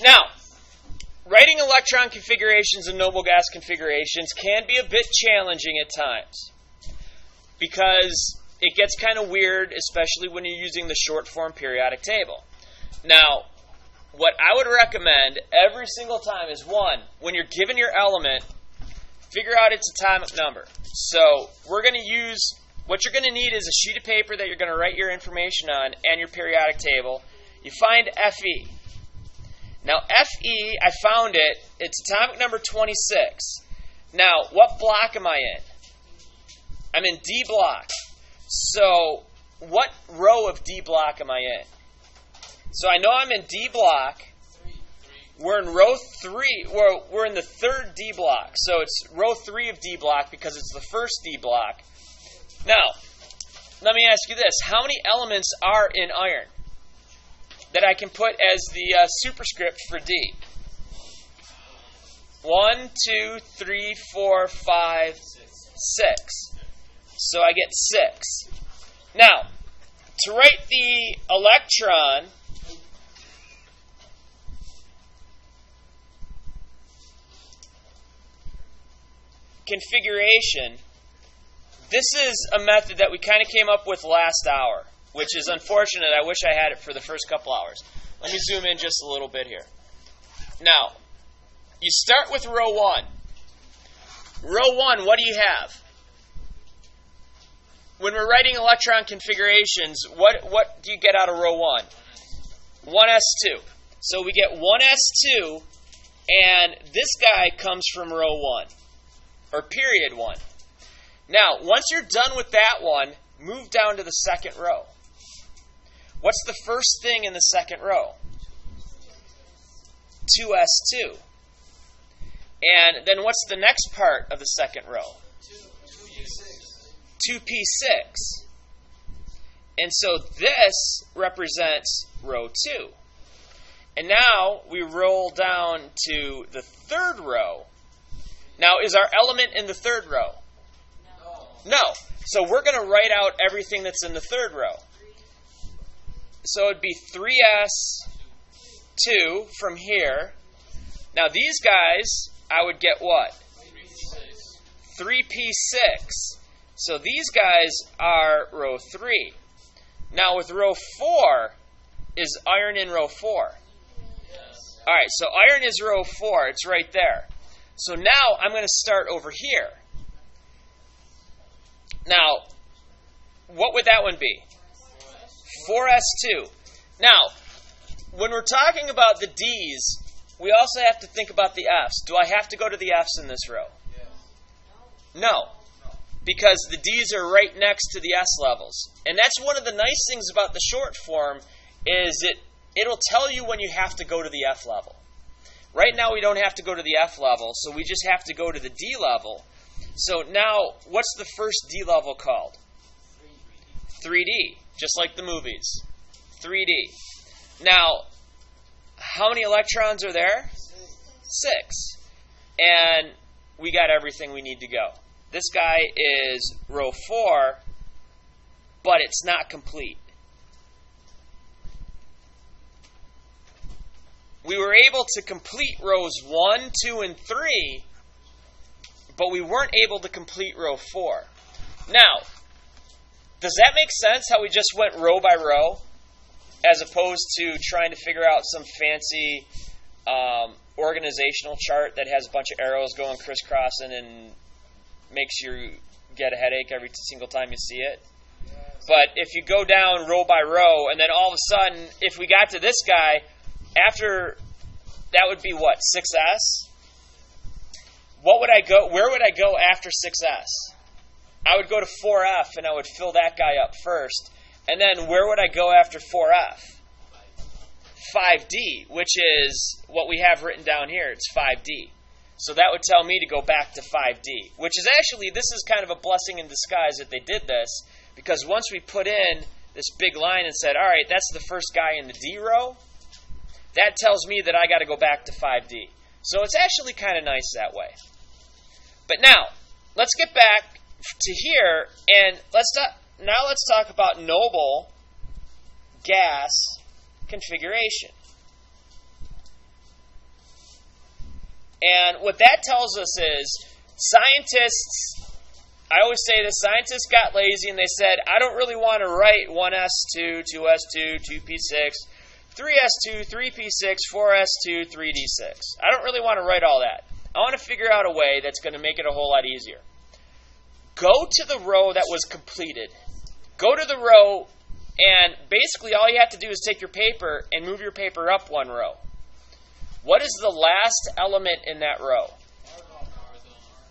Now, writing electron configurations and noble gas configurations can be a bit challenging at times because it gets kind of weird, especially when you're using the short form periodic table. Now, what I would recommend every single time is, one, when you're given your element, figure out its atomic number. So we're going to use, what you're going to need is a sheet of paper that you're going to write your information on and your periodic table. You find Fe. Now Fe, I found it, it's atomic number 26. Now, what block am I in? I'm in D block. So what row of D block am I in? So I know I'm in D block. We're in row 3. We're in the third D block. So it's row 3 of D block because it's the first D block. Now, let me ask you this. How many elements are in iron that I can put as the superscript for D? 1, 2, 3, 4, 5, 6. So I get 6. Now, to write the electron, configuration, this is a method that we kind of came up with last hour, which is unfortunate. I wish I had it for the first couple hours. Let me zoom in just a little bit here. Now, you start with row 1. Row 1, what do you have? When we're writing electron configurations, what do you get out of row 1? 1s2. So we get 1s2, and this guy comes from row 1, or period 1. Now, once you're done with that one, move down to the second row. What's the first thing in the second row? 2s2. And then what's the next part of the second row? 2p6. And so this represents row 2. And now we roll down to the third row. Now, is our element in the third row? No. So we're going to write out everything that's in the third row. So it'd be 3s2 from here. Now these guys, I would get what? 3p6. So these guys are row 3. Now with row 4, is iron in row 4? Yes. All right, so iron is row 4. It's right there. So now I'm going to start over here. Now, what would that one be? 4s2. Now, when we're talking about the D's, we also have to think about the F's. Do I have to go to the F's in this row? No. Because the D's are right next to the S levels. And that's one of the nice things about the short form is it'll tell you when you have to go to the F level. Right now we don't have to go to the F level, so we just have to go to the D level. So now, what's the first D level called? 3D, just like the movies. 3D. Now, how many electrons are there? 6. And we got everything we need to go. This guy is row 4, but it's not complete. We were able to complete rows 1, 2, and 3, but we weren't able to complete row 4. Now, does that make sense how we just went row by row as opposed to trying to figure out some fancy organizational chart that has a bunch of arrows going crisscrossing and makes you get a headache every single time you see it? Yes. But if you go down row by row and then all of a sudden, if we got to this guy, after that would be what, 6s? What would I go? Where would I go after 6s? I would go to 4f and I would fill that guy up first. And then where would I go after 4f? 5d, which is what we have written down here. It's 5d. So that would tell me to go back to 5d, which is actually, this is kind of a blessing in disguise that they did this, because once we put in this big line and said, all right, that's the first guy in the D row, that tells me that I got to go back to 5d. So it's actually kind of nice that way. But now, let's get back to here, and let's talk about noble gas configuration. And what that tells us is scientists, I always say this, scientists got lazy and they said, I don't really want to write 1s2, 2s2, 2p6, 3s2, 3p6, 4s2, 3d6. I don't really want to write all that. I want to figure out a way that's going to make it a whole lot easier. Go to the row that was completed. Go to the row, and basically all you have to do is take your paper and move your paper up one row. What is the last element in that row?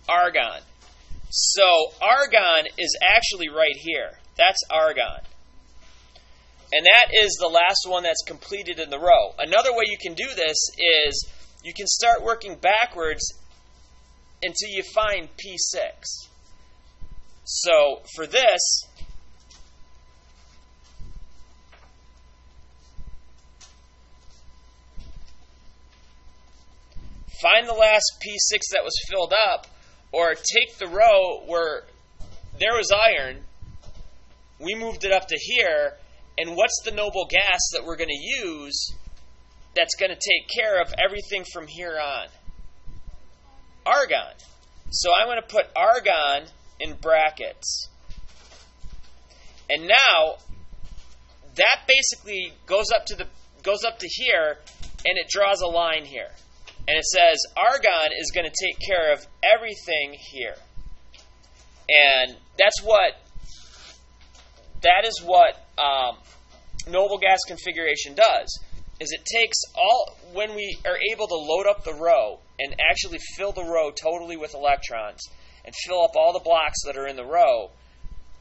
Argon. So argon is actually right here. That's argon. And that is the last one that's completed in the row. Another way you can do this is you can start working backwards until you find P6. So for this, find the last P6 that was filled up, or take the row where there was iron, we moved it up to here, and what's the noble gas that we're going to use that's going to take care of everything from here on? Argon. So I'm going to put argon in brackets. And now that basically goes up to here, and it draws a line here. And it says argon is going to take care of everything here. And that is what noble gas configuration does. Is it takes when we are able to load up the row and actually fill the row totally with electrons and fill up all the blocks that are in the row,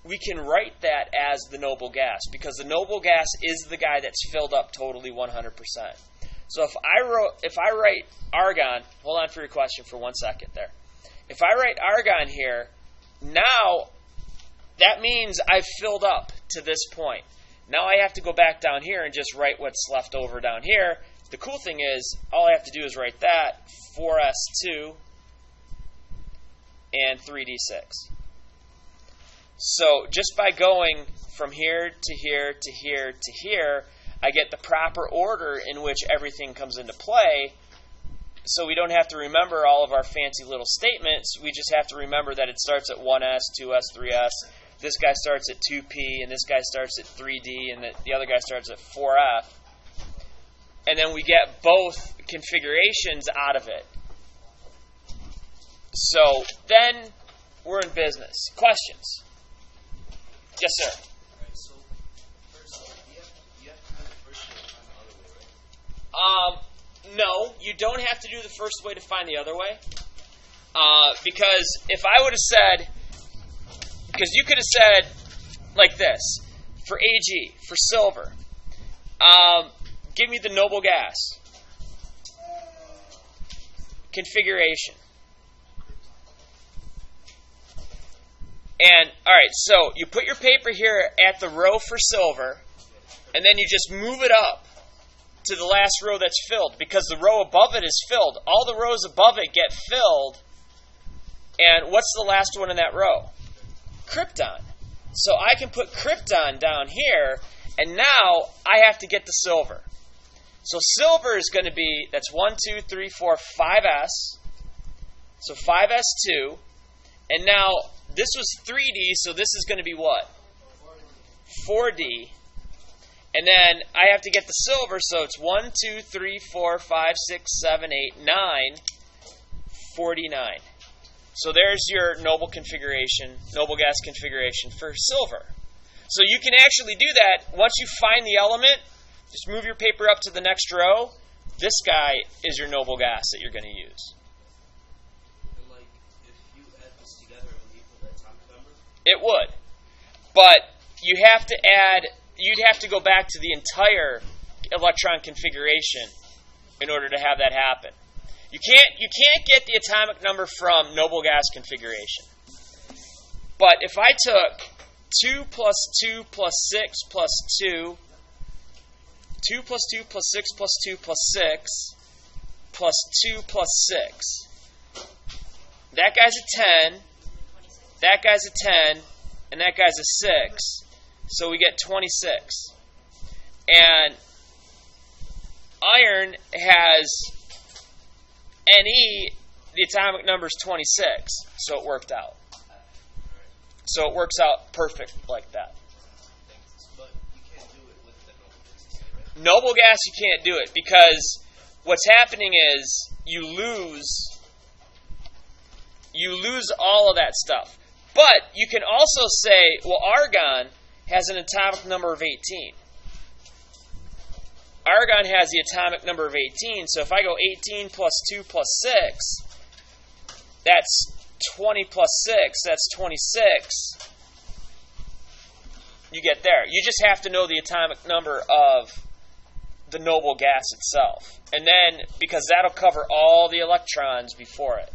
we can write that as the noble gas, because the noble gas is the guy that's filled up totally 100%. So if I write argon, hold on for your question for 1 second there. If I write argon here, now that means I've filled up to this point. Now I have to go back down here and just write what's left over down here. The cool thing is, all I have to do is write that, 4s2 and 3d6. So just by going from here to here to here to here, I get the proper order in which everything comes into play. So we don't have to remember all of our fancy little statements. We just have to remember that it starts at 1s, 2s, 3s. This guy starts at 2p, and this guy starts at 3d, and the other guy starts at 4f. And then we get both configurations out of it. So then we're in business. Questions? Yes, sir. Alright, so first, you have to do the first way to find the other way, right? No, you don't have to do the first way to find the other way. Because if I would have said, because you could have said like this, for Ag, for silver, give me the noble gas configuration. And, all right, so you put your paper here at the row for silver, and then you just move it up to the last row that's filled, because the row above it is filled. All the rows above it get filled, and what's the last one in that row? Krypton. So I can put krypton down here, and now I have to get the silver. So silver is going to be, that's 1, 2, 3, 4, 5s. So 5s2. And now this was 3D, so this is going to be what? 4D. And then I have to get the silver, so it's 1, 2, 3, 4, 5, 6, 7, 8, 9, 49. So there's your noble configuration, noble gas configuration for silver. So you can actually do that. Once you find the element, just move your paper up to the next row. This guy is your noble gas that you're going to use. And like, if you add this together, it would equal the atomic number? It would. But you have to add, you'd have to go back to the entire electron configuration in order to have that happen. You can't get the atomic number from noble gas configuration. But if I took 2 plus 2 plus 6 plus 2, 2 plus 2 plus 6 plus 2 plus 6, plus 2 plus 6. That guy's a 10, that guy's a 10, and that guy's a 6. So we get 26. And iron has Ne, the atomic number is 26, so it worked out. So it works out perfect like that. But you can't do it with the noble gas, right? Noble gas, you can't do it because what's happening is you lose all of that stuff. But you can also say, well, argon has an atomic number of 18. Argon has the atomic number of 18, so if I go 18 plus 2 plus 6, that's 20 plus 6, that's 26. You get there. You just have to know the atomic number of the noble gas itself. And then, because that'll cover all the electrons before it.